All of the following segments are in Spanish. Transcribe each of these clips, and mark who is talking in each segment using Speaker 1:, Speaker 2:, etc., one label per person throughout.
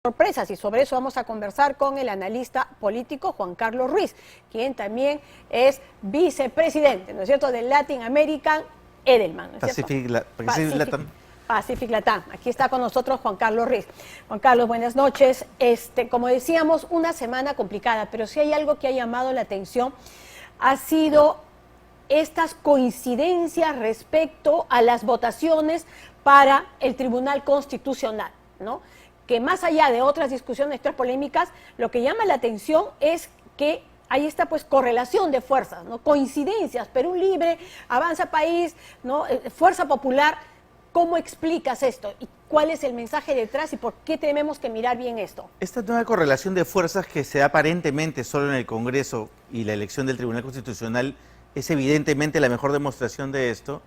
Speaker 1: sorpresas, y sobre eso vamos a conversar con el analista político Juan Carlos Ruiz, quien también es vicepresidente, ¿no es cierto?, del Latin American Edelman, ¿no es cierto? Pacific Latam. Aquí está con nosotros Juan Carlos Ruiz. Juan Carlos, buenas noches. Como decíamos, una semana complicada, pero si hay algo que ha llamado la atención, ha sido estas coincidencias respecto a las votaciones para el Tribunal Constitucional, ¿no? Que más allá de otras discusiones, otras polémicas, lo que llama la atención es que hay esta pues correlación de fuerzas, ¿no? Coincidencias, Perú Libre, Avanza País, ¿no? Fuerza Popular. ¿Cómo explicas esto? ¿Y cuál es el mensaje detrás y por qué tenemos que mirar bien esto?
Speaker 2: Esta nueva correlación de fuerzas que se da aparentemente solo en el Congreso y la elección del Tribunal Constitucional es evidentemente la mejor demostración de esto.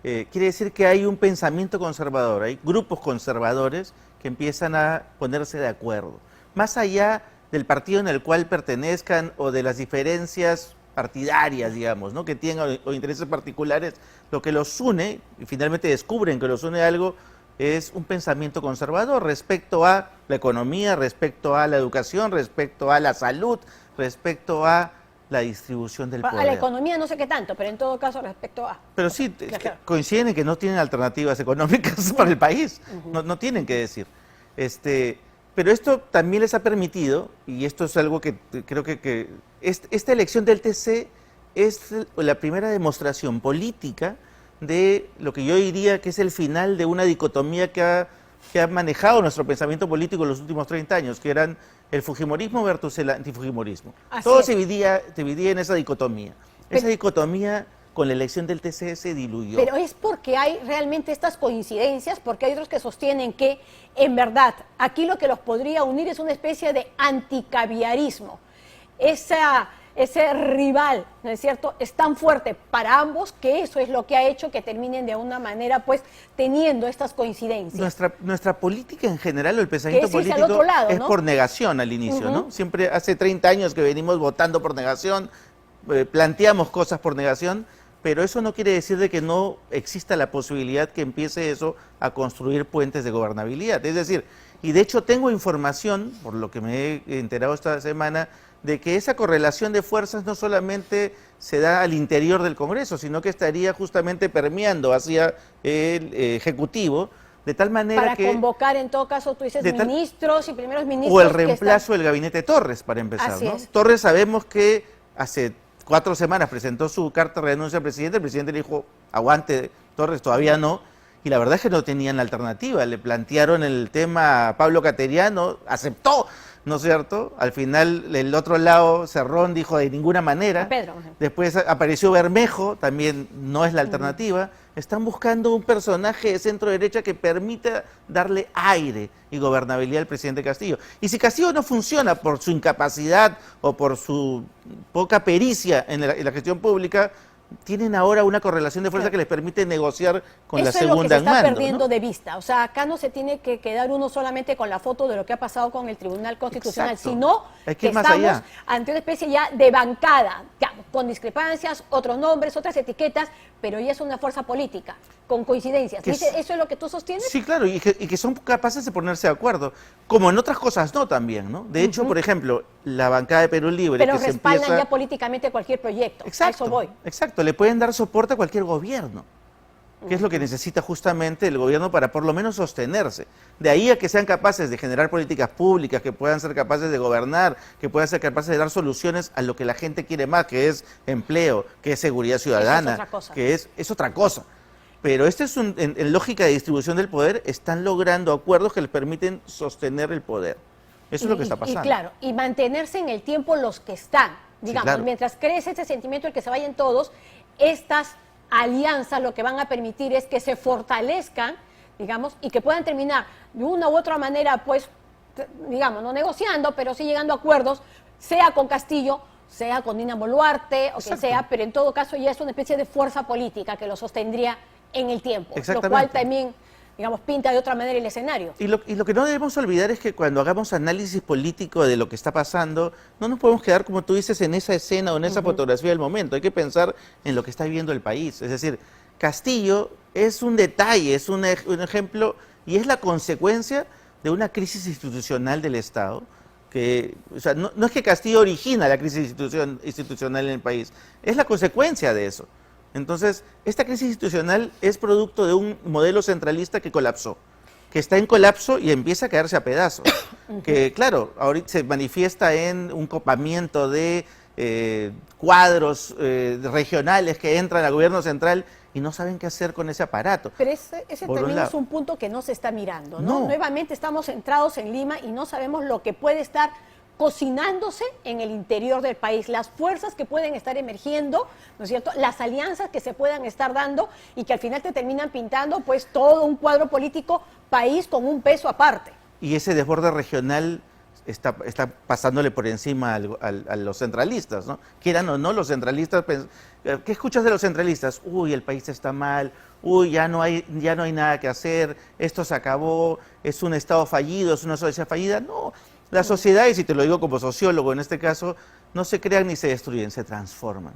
Speaker 2: Quiere decir que hay un pensamiento conservador, hay grupos conservadores que empiezan a ponerse de acuerdo. Más allá del partido en el cual pertenezcan o de las diferencias partidarias, digamos, ¿no?, que tienen o intereses particulares, lo que los une, y finalmente descubren que los une algo, es un pensamiento conservador respecto a la economía, respecto a la educación, respecto a la salud, respecto a la distribución del poder.
Speaker 1: A la economía no sé qué tanto, pero en todo caso respecto a...
Speaker 2: Pero sí, claro, coinciden en que no tienen alternativas económicas para el país, no tienen que decir. Pero esto también les ha permitido, y esto es algo que creo que esta elección del TC es la primera demostración política de lo que yo diría que es el final de una dicotomía que ha manejado nuestro pensamiento político en los últimos 30 años, que eran el fujimorismo versus el antifujimorismo. Todo se dividía en esa dicotomía. Esa dicotomía con la elección del TC se diluyó.
Speaker 1: Pero es porque hay realmente estas coincidencias, porque hay otros que sostienen que, en verdad, aquí lo que los podría unir es una especie de anticaviarismo. Ese rival, ¿no es cierto?, es tan fuerte para ambos que eso es lo que ha hecho que terminen de alguna manera, pues, teniendo estas coincidencias.
Speaker 2: Nuestra política en general, o el pensamiento político,
Speaker 1: al otro lado,
Speaker 2: es
Speaker 1: ¿no?,
Speaker 2: por negación al inicio, ¿no? Siempre hace 30 años que venimos votando por negación, planteamos cosas por negación, pero eso no quiere decir de que no exista la posibilidad que empiece eso a construir puentes de gobernabilidad. Es decir, y de hecho tengo información, por lo que me he enterado esta semana, de que esa correlación de fuerzas no solamente se da al interior del Congreso, sino que estaría justamente permeando hacia el Ejecutivo, de tal manera que...
Speaker 1: Para convocar, en todo caso, tú dices, ministros y primeros ministros...
Speaker 2: O el reemplazo del gabinete Torres, para empezar,
Speaker 1: Así
Speaker 2: ¿no?
Speaker 1: es.
Speaker 2: Torres sabemos que hace 4 semanas presentó su carta de renuncia al presidente, el presidente le dijo, aguante Torres, todavía no, y la verdad es que no tenían la alternativa, le plantearon el tema a Pablo Cateriano, aceptó, ¿no es cierto? Al final el otro lado, Cerrón, dijo de ninguna manera.
Speaker 1: Pedro.
Speaker 2: Después apareció Bermejo, también no es la alternativa. Están buscando un personaje de centro derecha que permita darle aire y gobernabilidad al presidente Castillo. Y si Castillo no funciona por su incapacidad o por su poca pericia en la gestión pública, tienen ahora una correlación de fuerza que les permite negociar con la segunda en mando.
Speaker 1: Eso es lo que se está perdiendo de vista. O sea, acá no se tiene que quedar uno solamente con la foto de lo que ha pasado con el Tribunal Constitucional, sino que estamos ante una especie ya de bancada, ya, con discrepancias, otros nombres, otras etiquetas, pero ya es una fuerza política, con coincidencias. ¿Eso es lo que tú sostienes?
Speaker 2: Sí, claro, y que son capaces de ponerse de acuerdo, como en otras cosas no también, ¿no? De hecho, por ejemplo, la bancada de Perú Libre...
Speaker 1: Pero que respaldan ya políticamente cualquier proyecto,
Speaker 2: exacto,
Speaker 1: a eso voy.
Speaker 2: Exacto, le pueden dar soporte a cualquier gobierno, que es lo que necesita justamente el gobierno para por lo menos sostenerse. De ahí a que sean capaces de generar políticas públicas, que puedan ser capaces de gobernar, que puedan ser capaces de dar soluciones a lo que la gente quiere más, que es empleo, que es seguridad ciudadana, que es otra cosa. Pero en lógica de distribución del poder, están logrando acuerdos que les permiten sostener el poder. Eso es lo que está pasando.
Speaker 1: Y claro, y mantenerse en el tiempo los que están. Digamos, mientras crece ese sentimiento de que se vayan todos, estas alianzas lo que van a permitir es que se fortalezcan, digamos, y que puedan terminar de una u otra manera, pues, digamos, no negociando, pero sí llegando a acuerdos, sea con Castillo, sea con Dina Boluarte, o quien sea, pero en todo caso ya es una especie de fuerza política que lo sostendría en el tiempo, lo cual también, digamos, pinta de otra manera el escenario.
Speaker 2: Y lo que no debemos olvidar es que cuando hagamos análisis político de lo que está pasando, no nos podemos quedar, como tú dices, en esa escena o en esa fotografía del momento. Hay que pensar en lo que está viviendo el país. Es decir, Castillo es un detalle, es un ejemplo y es la consecuencia de una crisis institucional del Estado, que, o sea, no es que Castillo origina la crisis institucional en el país, es la consecuencia de eso. Entonces, esta crisis institucional es producto de un modelo centralista que colapsó, que está en colapso y empieza a caerse a pedazos. Que, claro, ahorita se manifiesta en un copamiento de cuadros regionales que entran al gobierno central y no saben qué hacer con ese aparato.
Speaker 1: Pero ese también es un punto que no se está mirando, ¿no? Nuevamente estamos centrados en Lima y no sabemos lo que puede estar cocinándose en el interior del país, las fuerzas que pueden estar emergiendo, ¿no es cierto?, las alianzas que se puedan estar dando y que al final te terminan pintando pues todo un cuadro político país con un peso aparte.
Speaker 2: Y ese desborde regional está pasándole por encima a los centralistas, ¿no? Quieran o no, los centralistas, ¿qué escuchas de los centralistas? Uy, el país está mal, uy, ya no hay nada que hacer, esto se acabó, es un Estado fallido, es una sociedad fallida. No, las sociedades, y te lo digo como sociólogo en este caso, no se crean ni se destruyen, se transforman.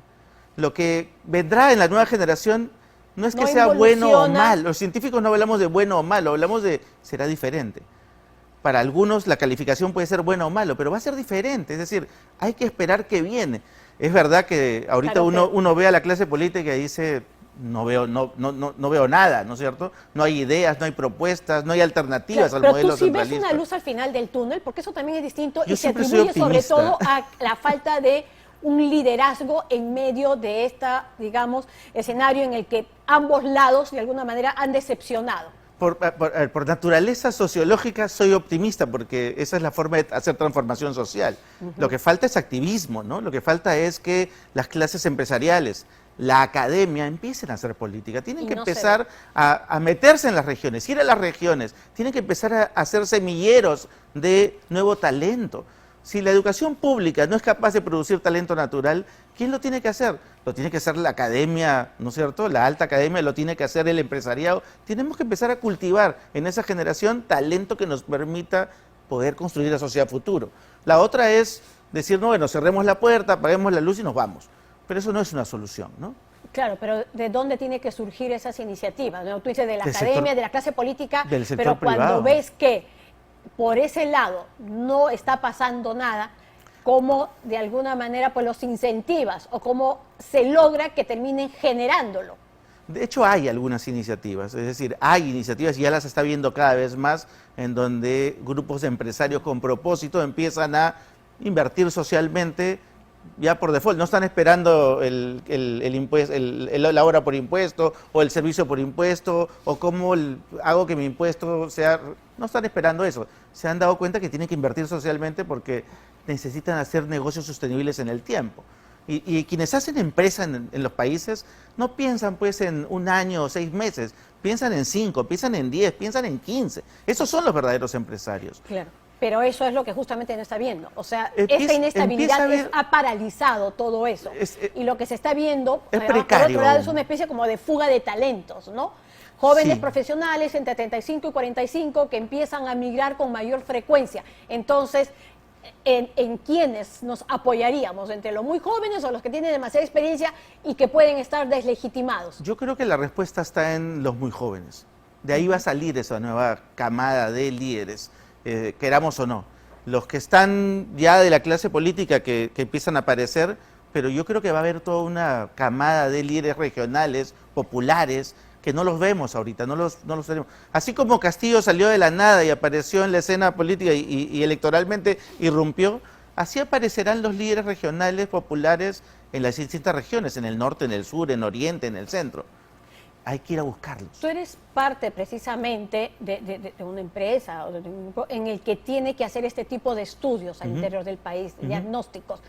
Speaker 2: Lo que vendrá en la nueva generación no es que sea bueno o mal, los científicos no hablamos de bueno o malo, hablamos de será diferente. Para algunos la calificación puede ser bueno o malo, pero va a ser diferente, es decir, hay que esperar que viene. Es verdad que ahorita claro, uno ve a la clase política y dice, no veo nada, ¿no es cierto? No hay ideas, no hay propuestas, no hay alternativas al modelo centralista.
Speaker 1: Pero tú sí ves una luz al final del túnel, porque eso también es distinto y se atribuye sobre todo a la falta de un liderazgo en medio de esta, digamos, escenario en el que ambos lados de alguna manera han decepcionado.
Speaker 2: Por naturaleza sociológica soy optimista porque esa es la forma de hacer transformación social. Lo que falta es activismo, ¿no? Lo que falta es que las clases empresariales, la academia empiecen a hacer política. Tienen que empezar a meterse en las regiones, ir a las regiones. Tienen que empezar a hacer semilleros de nuevo talento. Si la educación pública no es capaz de producir talento natural, ¿quién lo tiene que hacer? Lo tiene que hacer la academia, ¿no es cierto? La alta academia, lo tiene que hacer el empresariado. Tenemos que empezar a cultivar en esa generación talento que nos permita poder construir la sociedad futuro. La otra es decir, no, bueno, cerremos la puerta, apaguemos la luz y nos vamos. Pero eso no es una solución, ¿no?
Speaker 1: Claro, pero ¿de dónde tiene que surgir esas iniciativas? ¿No? Tú dices de la academia, de la clase política, pero cuando ves que por ese lado no está pasando nada, ¿cómo de alguna manera pues los incentivas o cómo se logra que terminen generándolo?
Speaker 2: De hecho hay algunas iniciativas, es decir, hay iniciativas y ya las está viendo cada vez más en donde grupos de empresarios con propósito empiezan a invertir socialmente ya por default, no están esperando la obra por impuesto o el servicio por impuesto o cómo hago que mi impuesto sea, no están esperando eso, se han dado cuenta que tienen que invertir socialmente porque necesitan hacer negocios sostenibles en el tiempo. Y quienes hacen empresa en los países no piensan pues en un año o 6 meses, piensan en 5, piensan en 10, piensan en 15. Esos son los verdaderos empresarios.
Speaker 1: Claro. Pero eso es lo que justamente no está viendo. O sea, esta inestabilidad ha paralizado todo eso. Y lo que se está viendo,
Speaker 2: es precario,
Speaker 1: por otro lado, es una especie como de fuga de talentos, ¿no? Jóvenes profesionales entre 35 y 45 que empiezan a migrar con mayor frecuencia. Entonces, ¿en quiénes nos apoyaríamos? ¿Entre los muy jóvenes o los que tienen demasiada experiencia y que pueden estar deslegitimados?
Speaker 2: Yo creo que la respuesta está en los muy jóvenes. De ahí va a salir esa nueva camada de líderes. Queramos o no, los que están ya de la clase política que empiezan a aparecer, pero yo creo que va a haber toda una camada de líderes regionales, populares, que no los vemos ahorita, no los tenemos. Así como Castillo salió de la nada y apareció en la escena política y electoralmente irrumpió, así aparecerán los líderes regionales, populares en las distintas regiones, en el norte, en el sur, en oriente, en el centro. Hay que ir a buscarlos.
Speaker 1: Tú eres parte precisamente de una empresa o de un grupo en el que tiene que hacer este tipo de estudios al interior del país, diagnósticos.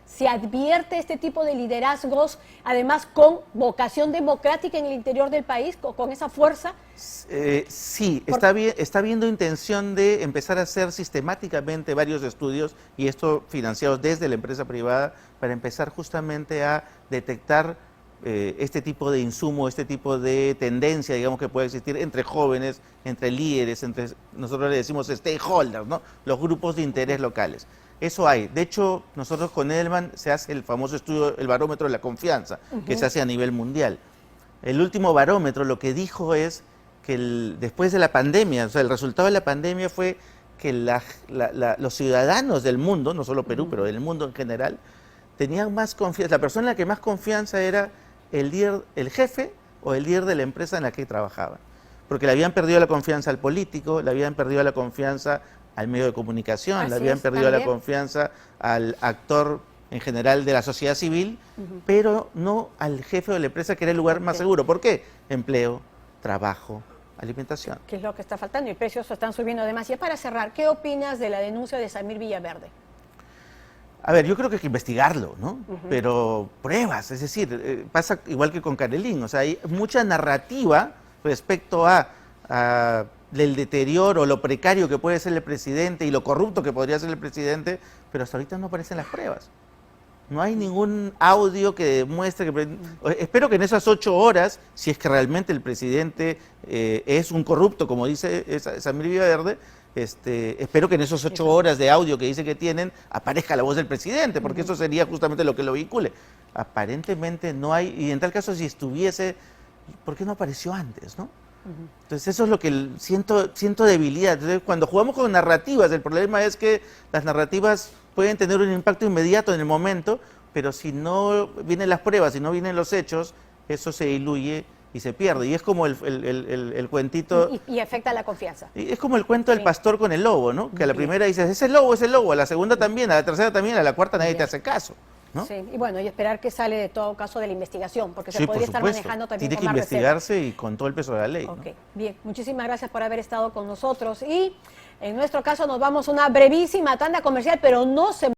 Speaker 1: ¿Se advierte este tipo de liderazgos, además con vocación democrática en el interior del país, con esa fuerza?
Speaker 2: Sí, está habiendo intención de empezar a hacer sistemáticamente varios estudios, y esto financiados desde la empresa privada, para empezar justamente a detectar este tipo de insumo, este tipo de tendencia, digamos, que puede existir entre jóvenes, entre líderes, nosotros le decimos stakeholders, ¿no? Los grupos de interés locales. Eso hay. De hecho, nosotros con Edelman se hace el famoso estudio, el barómetro de la confianza, que se hace a nivel mundial. El último barómetro lo que dijo es que después de la pandemia, o sea, el resultado de la pandemia fue que los ciudadanos del mundo, no solo Perú, pero del mundo en general, tenían más confianza. La persona en la que más confianza era el líder, el jefe o el líder de la empresa en la que trabajaban. Porque le habían perdido la confianza al político, le habían perdido la confianza al medio de comunicación, le habían perdido la confianza al actor en general de la sociedad civil, pero no al jefe de la empresa, que era el lugar más seguro. ¿Por qué? Empleo, trabajo, alimentación.
Speaker 1: ¿Qué es lo que está faltando? Y precios están subiendo además. Y para cerrar, ¿qué opinas de la denuncia de Samir Villaverde?
Speaker 2: A ver, yo creo que hay que investigarlo, ¿no? Pero pruebas, es decir, pasa igual que con Carelín, o sea, hay mucha narrativa respecto del deterioro, lo precario que puede ser el presidente y lo corrupto que podría ser el presidente, pero hasta ahorita no aparecen las pruebas. No hay ningún audio que demuestre que... Espero que en esas 8 horas, si es que realmente el presidente es un corrupto, como dice Samir Villaverde, espero que en esas 8 horas de audio que dice que tienen aparezca la voz del presidente, porque eso sería justamente lo que lo vincule. Aparentemente no hay, y en tal caso si estuviese, ¿por qué no apareció antes, no? Entonces eso es lo que siento debilidad. Entonces, cuando jugamos con narrativas, el problema es que las narrativas pueden tener un impacto inmediato en el momento, pero si no vienen las pruebas, si no vienen los hechos, eso se diluye y se pierde. Y es como el cuentito...
Speaker 1: Y afecta la confianza.
Speaker 2: Es como el cuento del pastor con el lobo, ¿no? Que a la primera dices, es el lobo, a la segunda también, a la tercera también, a la cuarta nadie te hace caso, ¿no?
Speaker 1: Sí, y bueno, y esperar que sale de todo caso de la investigación, porque se podría estar manejando también
Speaker 2: con más reserva. Tiene que investigarse y con todo el peso de la ley.
Speaker 1: Ok, ¿no? Bien, muchísimas gracias por haber estado con nosotros. Y en nuestro caso nos vamos a una brevísima tanda comercial, pero no se...